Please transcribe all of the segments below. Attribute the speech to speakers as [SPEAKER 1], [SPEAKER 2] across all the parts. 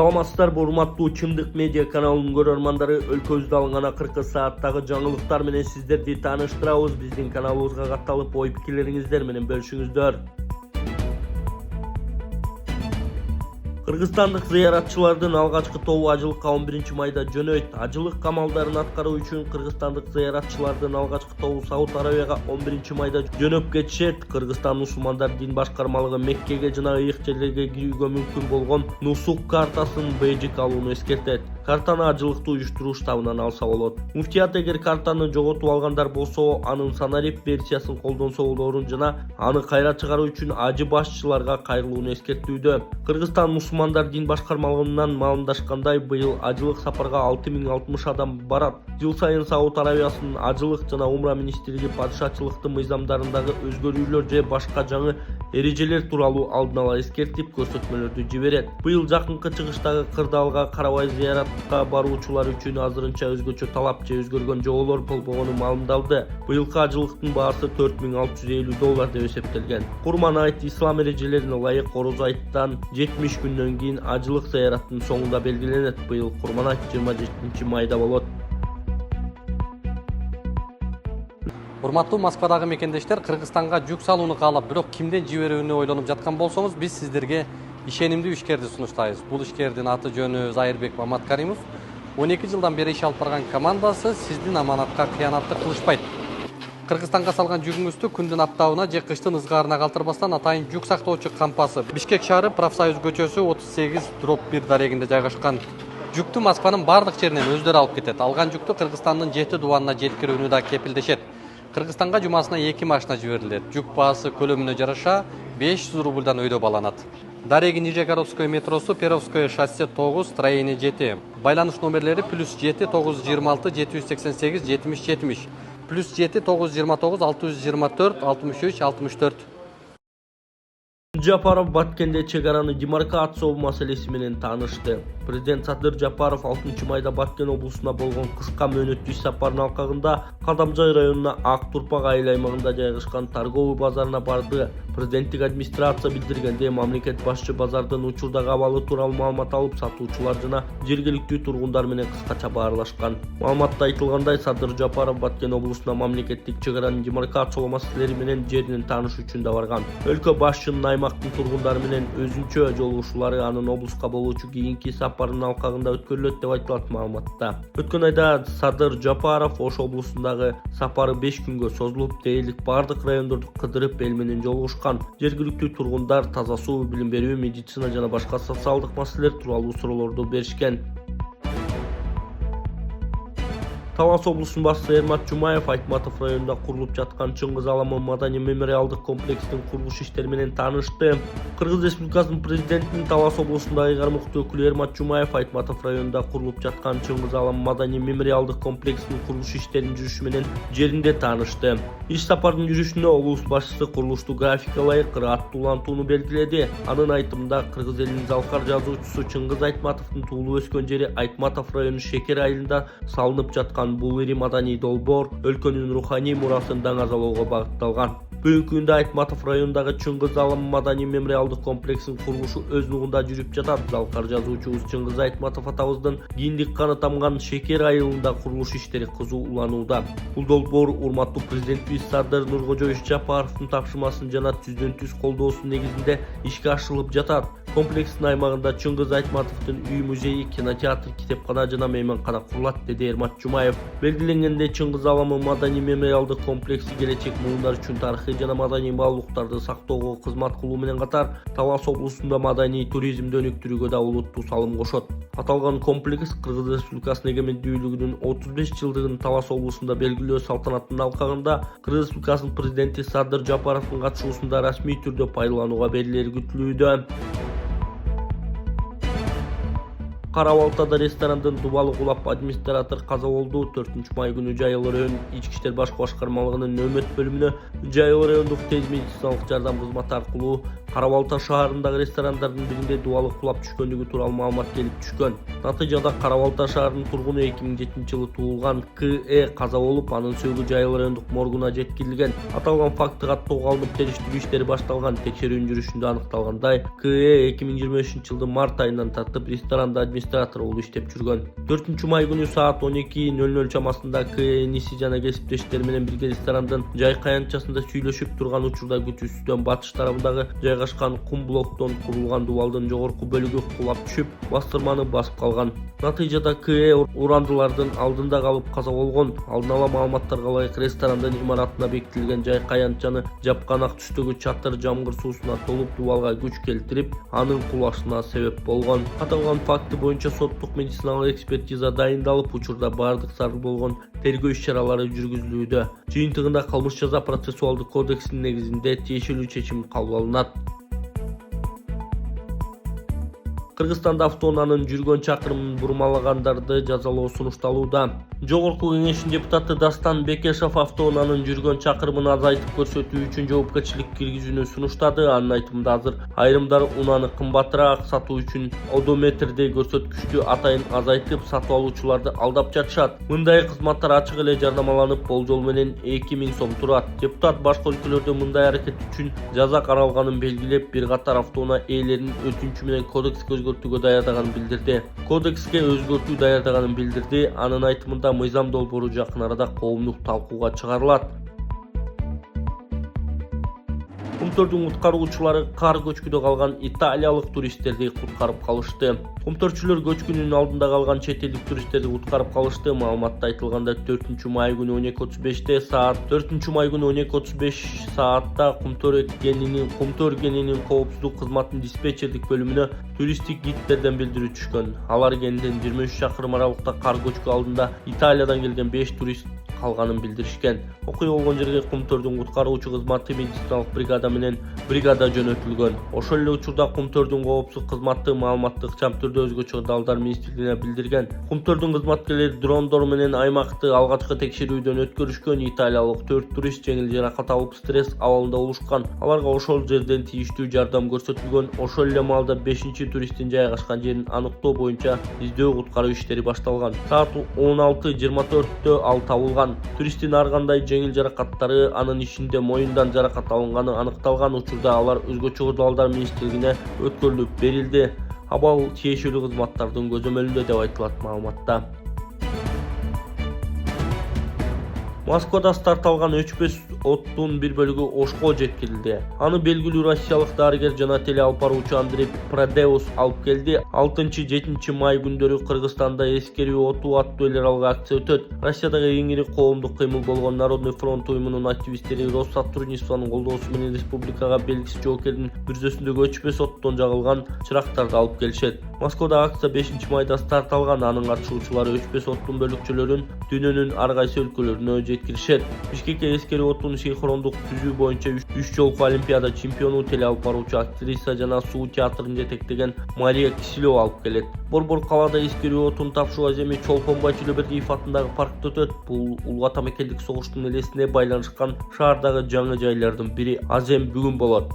[SPEAKER 1] Саламатсыздар, урматтуу Чындык медиа каналынын көрөрмандары. Өлкөбүздө алынган акыркы сааттагы жаңылыктар менен сиздерди тааныштырабыз. Биздин каналыбызга катталып, ой пикирлериңиздер менен бөлүшүңүздөр. Кыргызстандык зыяратчылардын алгачкы тобу ажылыкка 11 майда жөнөйт. Ажылык камалдарын аткаруу үчүн кыргызстандык зыяратчылардын алгачкы тобу Сауд Арабияга 11 майда жөнөп кетишет. Кыргызстан мусулмандар дин башкармалыгы Меккеге жана ыйык жерлерге кирүүгө мүмкүн болгон Нусук картасын бейжик алууну эскертет. Картаны ажылыкты уюштуруу штабынан алса болот. Муфтият эгер картаны жоготуп алгандар болсо, анын санарип версиясын колдонсо болорун жана аны кайра чыгаруу үчүн ажы башчыларга кайрылууну эскертүүдө. Кыргызстан мусулмандар дин башкармалыгынан маалымдашкандай, быйыл ажылык сапарга 6060 адам барат. Жыл сайын Сауд Арабиясынын ажылык жана умра министрлиги падышачылыктын мыйзамдарындагы өзгөрүүлөр же башка жаңы эрежелер тууралуу алдын ала эскертип көрсөтмөлөрдү жиберет. Быйыл жакынкы чыгыштагы кырдаалга карабай зыяратка баруучулар үчүн азырынча өзгөчө талап же өзгөргөн жоболор болбогону маалымдалды. Быйылкы ажылыктын баасы $4650 деп эсептелген. Курман айт ислам эрежелерине ылайык орозо айттан 70 күндөн кийин ажылык зыяраттын соңунда белгиленет. Быйыл Курман айт 27 майда болот.
[SPEAKER 2] Урматтуу Москвадагы мекендештер, Кыргызстанга жүк салууну каалап, бирок кимден жиберүүнү ойлонуп жаткан болсоңуз, биз сиздерге ишенимдүү ишкерди сунуштайбыз. Бул ишкердин аты жөнү Зайырбек Маматкаримов. 12 жылдан бери иш алып барган командасы сиздин аманатка кыянатты кылышпайт. Кыргызстанга салган жүгүңүздү күндүн аптабына же кыштын ызгаарына калтырбастан атайын жүк сактоочу кампасы Бишкек шаары Профсоюз көчөсү 38/1 дарегинде жайгашкан. Жүктү Москванын бардык жеринен өздөрү алып кетет. Алган жүктү Кыргызстандын 7 дубанына жеткирүүнү да кепилдешет. Кыргызстанга жумасына 2 машина жиберилет. Жүк баасы көлөмүнө жараша 500 рубльдан өйдө баланат. Дареги Нижегородское метросу, Перовское шоссе 9, строение 7. Байланыш номерлери +7 926 788 70 70, +7 929 624 63 64.
[SPEAKER 1] Жапаров Баткенде чек араны демаркациялоо маселеси менен таанышты. Президент Садыр Жапаров 6 майда Баткен облусуна болгон кыска мөөнөттүү иш сапарынын алкагында Кадамжай районуна Ак Турпак айыл аймагында жайгашкан торговый базарына барды. Президенттик администрация билдиргенде, мамлекет башчы базардын учурдагы абалы тууралуу маалымат алып, сатуучулар жана жергиликтүү тургундар менен кыскача баарлашкан. Маалыматта айтылгандай, Садыр Жапаров Баткен облусуна мамлекеттик чек аранын демаркациялоо маселелери менен жеринен таанышуу үчүн да барган. Өлкө башчынын аймактын тургундары менен өзүнчө жолугушуулары анын облуска болуучу кийинки сапарынын алкагында өткөрүлөт деп айтылат маалыматта. Өткөн айда Садыр Жапаров Ош облусундагы сапары 5 күнгө созулуп, дээрлик бардык райондорду кыдырып эл менен жолугушкан. Жергиликтүү тургундар таза суу, билим берүү, медицина жана башка социалдык маселелер тууралуу суроолорду беришкен. Талас облусунун башчысы Эрмат Жумаев Айтматов районунда курулуп жаткан Чыңгыз Аламы маданий мемориалдык комплексинин курулуш иштери менен таанышты. Кыргыз Республикасынын президентинин Талас облусундагы ыйгармыктуу өкүлү Эрмат Жумаев Айтматов районунда курулуп жаткан Чыңгыз Аламы маданий мемориалдык комплексинин курулуш иштеринин жүрүшү менен жеринде таанышты. Иш сапардын жүрүшүнө облус башчысы курулушту графикке ылайык ыраттуу улантууну белгиледи. Анын айтымында, кыргыз элинин залкар жазуучусу Чыңгыз Айтматовдун туулуп өскөн жери Айтматов району Шекер айылында салынып жаткан бул ири маданий долбоор өлкөнүн руханий мурасын даңазалоого багытталган. Бүгүнкү күндө Айтматов районундагы Чыңгыз Аламы маданий мемориалдык комплексинин курулушу өз нугунда жүрүп жатат. Залкар жазуучубуз Чыңгыз Айтматов атабыздын кийиндик каны тамган Шекер айылында курулуш иштери кызуу уланууда. Бул долбоор урматтуу президентибиз Садыр Нуркожоевич Жапаровдун тапшырмасынын жана түздөн-түз колдоосунун негизинде ишке ашырылып жатат. Комплекстин аймагында Чыңгыз Айтматовдун үй музейи, кинотеатр, китепкана жана мейманкана курулат, деди Эрмат Жумаев. Белгиленгендей, Чыңгыз Аламы маданий мемориалдык комплекси келечек муундар үчүн тарыхый жана маданий баалуулуктарды сактоого кызмат кылуу менен катар, Талас облусунда маданий туризмди өнүктүрүүгө да олуттуу салым кошот. Аталган комплекс Кыргыз Республикасынын эгемендүүлүгүнүн 35 жылдыгын Талас облусунда белгилөө салтанатынын алкагында Кыргыз Республикасынын президенти Садыр Жапаровдун катышуусунда расмий түрдө пайдаланууга берилери күтүлүүдө. Кара-Балтада ресторандан дубалы кулап администратор каза болду. 4 май күнү Жайыл район ички иштер баш башкармалыгынын нөөмөт бөлүмүнө Жайыл райондук тез медициналык жардам кызматы аркылуу Кара-Балта шаарындагы ресторандардын биринде дубалы кулап түшкөндүгү тууралуу маалымат келип түшкөн. Натыйжада Кара-Балта шаарынын тургуну 2007-жылы туулган К.Э. каза болуп, анын сөөгү Жайыл райондук моргуна жеткирилген. Аталган факты каттоого алынып териштирүү иштери башталган. Текшерүүнүн жүрүшүндө аныкталгандай, К.Э. 2023-жылдын март айынан тартып ресторанда администратор болуп иштеп жүргөн. 4-май күнү саат 12:00 чамасында К.Э. иниси жана кесиптештери менен бирге ресторандын жай каянчасында сүйлөшүп турган учурда күчүсүздөн батыш тарабындагы жайгашкан кум блоктон курулган дубалдын жогорку бөлүгү кулап түшүп, бастырманы басып калган. Натыйжада К.Э. урандылардын алдында калып каза болгон. Алдын ала маалыматтарга ылайык ресторандын имаратына бекитилген жай каянчаны жапкан ак түстөгү чатыр жамгыр суусуна толуп дубалга күч келтирип, анын кулашына себеп болгон. Аталган факты боюнча соттук медициналык экспертиза дайындалып, учурда бардык зарыл болгон тергөө иш-чаралары жүргүзүлүүдө. Жыйынтыгында кылмыш жаза процессуалдык кодексинин негизинде тиешелүү чечим кабыл алынат. Кыргызстанда автоунаанын жүргөн чакырымын бурмалагандарды жазалоо сунушталууда. Жогорку кеңештин депутаты Дастан Бекешов автоунаанын жүргөн чакырымын азайтып көрсөтүү үчүн жоопкерчилик киргизүүнү сунуштады. Анын айтымында азыр айрымдар унааны кымбатыраак сатуу үчүн одометрдей көрсөткүчтү атайын азайтып, сатып алуучуларды алдап жатышат. Мындай кызматтар ачык эле жарнамаланып, болжол менен 2000 сом турат. Депутат башка өлкөлөрдө мындай аракет үчүн жаза каралганын белгилеп, бир катар автоунаа ээлеринин өтүнчү менен кодекске өзгөртүүгө даярдаганын билдирди. Кодекске өзгөртүү даярдаганын билдирди. Анын айтымында мыйзам долбоору жакын арада коомдук талкууга чыгарылат. Кумтөрдүн куткаруучулары кар көчкүдө калган италиялык туристтерди куткарып калышты. Кумтөрчүлөр көчкүнүн алдында калган чет элдик туристтерди куткарып калышты. Маалыматта айтылгандай 4-май күнү 12:35 саатта Кумтөр кенинин коопсуздук кызматынын диспетчердик бөлүмүнө туристтик гидтерден билдирүү түшкөн. Алар кенинен 23 чакырым аралыкта кар көчкү алдында Италиядан келген 5 турист калганын билдиришкен. Окуя болгон жерге Кумтөрдүн куткаруучу кызматы медициналык бригада жөнөтүлгөн. Ошол эле учурда Кумтөрдүн коопсуздук кызматы маалыматты ыкчам түрдө өзгөчө далдар министрлигине билдирген. Кумтөрдүн кызматкерлери дрондор менен аймакты алгачкы текшерүүдөн өткөрүшкөн. Италиялык 4 турист жеңил жаракат алып стресс абалында болушкан. Аларга ошол жерден тийиштүү жардам көрсөтүлгөн. Ошол эле маалда 5-туристтин жайгашкан жерин аныктоо боюнча издөө куткаруу иштери башталган. Саат 16:24 ал табылган. Туристтин ар кандай жеңил жаракаттары, анын ичинде моюндан жаракат алынганы аныкталган. Учурда алар өзгөчө далдар министрлигине өткөрүлүп берилди. Абал тиешелүү кызматтардын көзөмөлүндө деп айтылат маалыматта. Москвада старт алган өчпөс оттун бир бөлүгү Ошко жеткирилди. Аны белгилүү россиялык дарыгер жана телеалпаруучу Андрей Прадеус алып келди. 6-7 май күндөрү Кыргызстанда эскерүү оту аттуу эл аралык акция өтөт. Россиядагы эң ири коомдук кыймыл болгон Народный фронт уюмунун активисттери Россотрудничествонун колдоосу менен республикага белгисиз жоокердин мүрзөсүндөгү өчпөс оттон жагылган чырактарды алып келишет. Москвада акция 5-майда старт алган. Анын катышуучулары өчпөс оттун бөлүкчөлөрүн дүйнөнүн ар кайсы өлкөлөрүнө жеткиришет. Бишкекке эскерүү оттун синхрондук түзүү боюнча 3 жолку олимпиада чемпиону, телеалпаруучу, актриса жана суу театрын жетектеген Мария Киселева алып келет. Борбор калаада эскерүү отун тапшыруу аземи Чолпонбай Чөлөбердиев атындагы паркта өтөт. Бул Улуу Ата Мекендик согуштун элесине байланышкан шаардагы жаңы жайлардын бири. Азем бүгүн болот.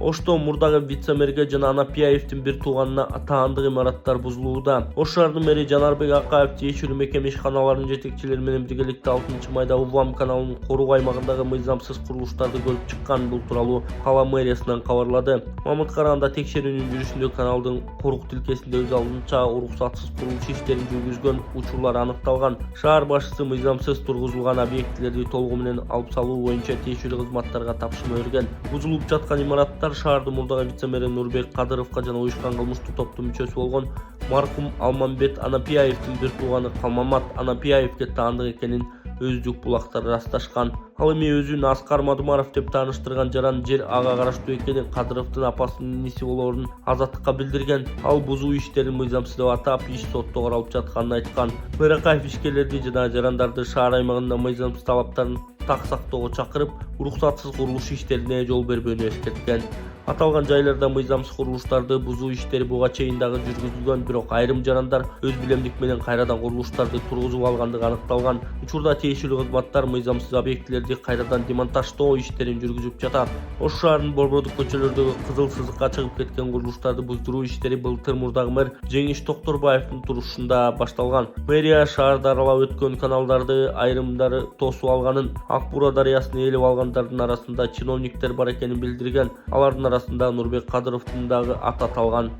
[SPEAKER 1] Ошто мурдагы вице-мэрге жана Анапияевдин бир тууганына таандык имараттар бузулууда. Ош шаарынын мэри Жанарбек Акаев тиешелүү мекеме ишканаларынын жетекчилери менен биргеликте 6-майда Увам каналынын коруу аймагындагы мыйзамсыз курулуштарды көрүп чыккан. Бул тууралуу кала мэриясынан кабарлады. Мамыт караганда текшерүүнүн жүрүшүндө каналдын корук тилкесинде өз алдынча уруксатсыз курулуш иштерин жүргүзгөн учурлар аныкталган. Шаар башчысы мыйзамсыз тургузулган объектилерди толугу менен алып салуу боюнча тиешелүү кызматтарга тапшырма берген. Бузулуп жаткан имараттар шаардын мурдагы вице-мэри Нурбек Кадыровго жана уюшкан кылмыштуу топтун мүчөсү болгон маркум Алмамбет Анапияевдин бир тууганы Калмамат Анапияевге таандык экенин өздүк булактар ырасташкан. Ал эми өзүн Аскар Мадумаров деп тааныштырган жаран жер ага караштуу экенин, Кадыровдун апасынын иниси болоорун Азаттыкка билдирген. Ал бузуу иштерин мыйзамсыз деп атап, иш сотто каралып жатканын айткан. Мэр Акаев ишкерлерди жана жарандарды шаар аймагында мыйзамсыз талаптарын так сактоого чакырып, уруксатсыз курулуш иштерине жол бербөөнү эскерткен. Аталган жайларда мыйзамсыз курулуштарды бузуу иштери буга чейин дагы жүргүзүлгөн, бирок айрым жарандар өз билемдик менен кайрадан курулуштарды тургузуп алгандыгы аныкталган. Учурда тиешелүү кызматтар мыйзамсыз объектилерди кайрадан демонтаждоо иштерин жүргүзүп жатат. Ош шаарынын Борбордук көчөлөрдөгү кызыл сызыкка чыгып кеткен курулуштарды буздуруу иштери былтыр мурдагы мэр Жеңиш Токторбаевдин турушунда башталган. Мэрия шаарды аралап өткөн каналдарды айрымдары тосуп алганын, Ак Бураа дарыясын ээлеп алгандардын арасында чиновниктер бар экенин билдирген. Алардын арасында Нурбек Кадыровдун дагы аты аталган.